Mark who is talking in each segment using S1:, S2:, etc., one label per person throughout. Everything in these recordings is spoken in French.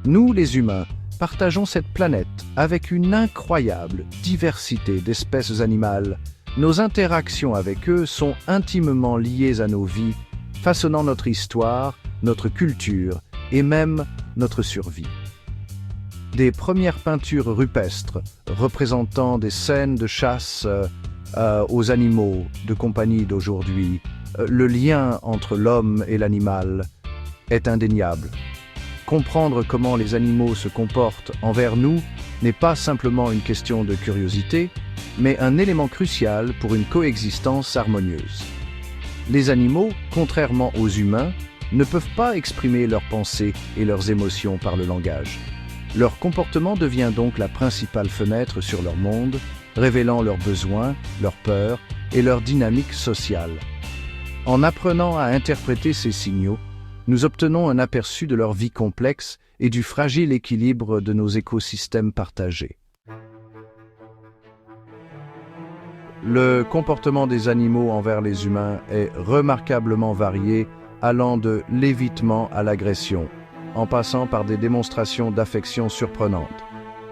S1: Nous, les humains, partageons cette planète avec une incroyable diversité d'espèces animales. Nos interactions avec eux sont intimement liées à nos vies, façonnant notre histoire, notre culture et même notre survie. Des premières peintures rupestres représentant des scènes de chasse aux animaux de compagnie d'aujourd'hui, le lien entre l'homme et l'animal est indéniable. Comprendre comment les animaux se comportent envers nous n'est pas simplement une question de curiosité, mais un élément crucial pour une coexistence harmonieuse. Les animaux, contrairement aux humains, ne peuvent pas exprimer leurs pensées et leurs émotions par le langage. Leur comportement devient donc la principale fenêtre sur leur monde, révélant leurs besoins, leurs peurs et leur dynamique sociale. En apprenant à interpréter ces signaux, nous obtenons un aperçu de leur vie complexe et du fragile équilibre de nos écosystèmes partagés. Le comportement des animaux envers les humains est remarquablement varié, allant de l'évitement à l'agression, en passant par des démonstrations d'affection surprenantes.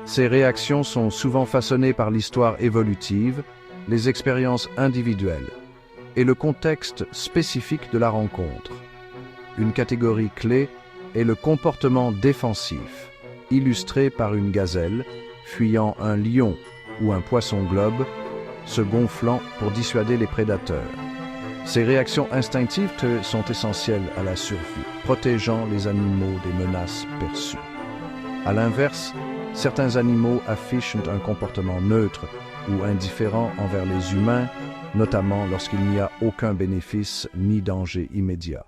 S1: Ces réactions sont souvent façonnées par l'histoire évolutive, les expériences individuelles et le contexte spécifique de la rencontre. Une catégorie clé est le comportement défensif, illustré par une gazelle fuyant un lion ou un poisson-globe, se gonflant pour dissuader les prédateurs. Ces réactions instinctives sont essentielles à la survie, protégeant les animaux des menaces perçues. À l'inverse, certains animaux affichent un comportement neutre ou indifférent envers les humains, notamment lorsqu'il n'y a aucun bénéfice ni danger immédiat.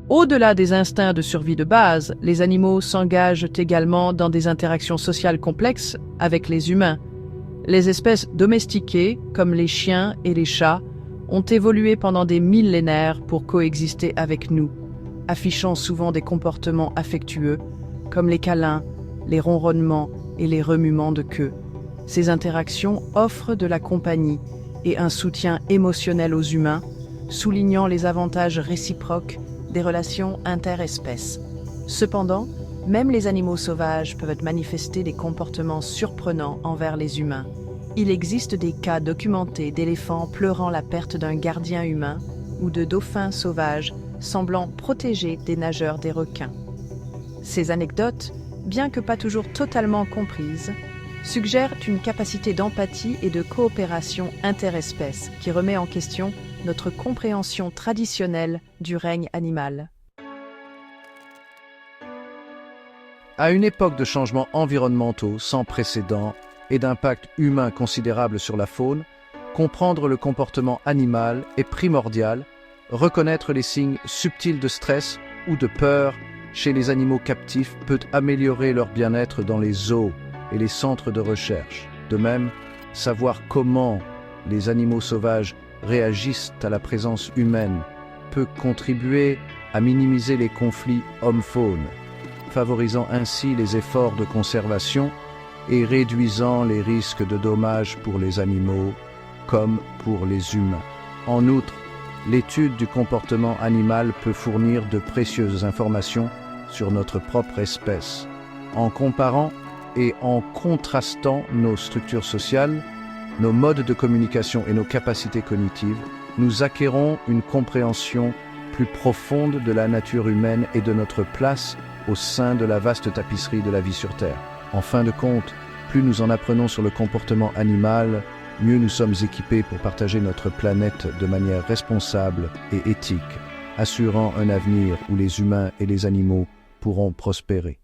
S2: Au-delà des instincts de survie de base, les animaux s'engagent également dans des interactions sociales complexes avec les humains. Les espèces domestiquées, comme les chiens et les chats, ont évolué pendant des millénaires pour coexister avec nous, affichant souvent des comportements affectueux, comme les câlins, les ronronnements et les remuements de queue. Ces interactions offrent de la compagnie et un soutien émotionnel aux humains, soulignant les avantages réciproques des relations interespèces. Cependant, même les animaux sauvages peuvent manifester des comportements surprenants envers les humains. Il existe des cas documentés d'éléphants pleurant la perte d'un gardien humain ou de dauphins sauvages semblant protéger des nageurs des requins. Ces anecdotes, bien que pas toujours totalement comprises, suggèrent une capacité d'empathie et de coopération interespèces qui remet en question notre compréhension traditionnelle du règne animal.
S1: À une époque de changements environnementaux sans précédent et d'impact humain considérable sur la faune, comprendre le comportement animal est primordial. Reconnaître les signes subtils de stress ou de peur chez les animaux captifs peut améliorer leur bien-être dans les zoos et les centres de recherche. De même, savoir comment les animaux sauvages réagissent à la présence humaine peut contribuer à minimiser les conflits homme-faune, favorisant ainsi les efforts de conservation et réduisant les risques de dommages pour les animaux comme pour les humains. En outre, l'étude du comportement animal peut fournir de précieuses informations sur notre propre espèce. En comparant et en contrastant nos structures sociales, nos modes de communication et nos capacités cognitives, nous acquérons une compréhension plus profonde de la nature humaine et de notre place au sein de la vaste tapisserie de la vie sur Terre. En fin de compte, plus nous en apprenons sur le comportement animal, mieux nous sommes équipés pour partager notre planète de manière responsable et éthique, assurant un avenir où les humains et les animaux pourront prospérer.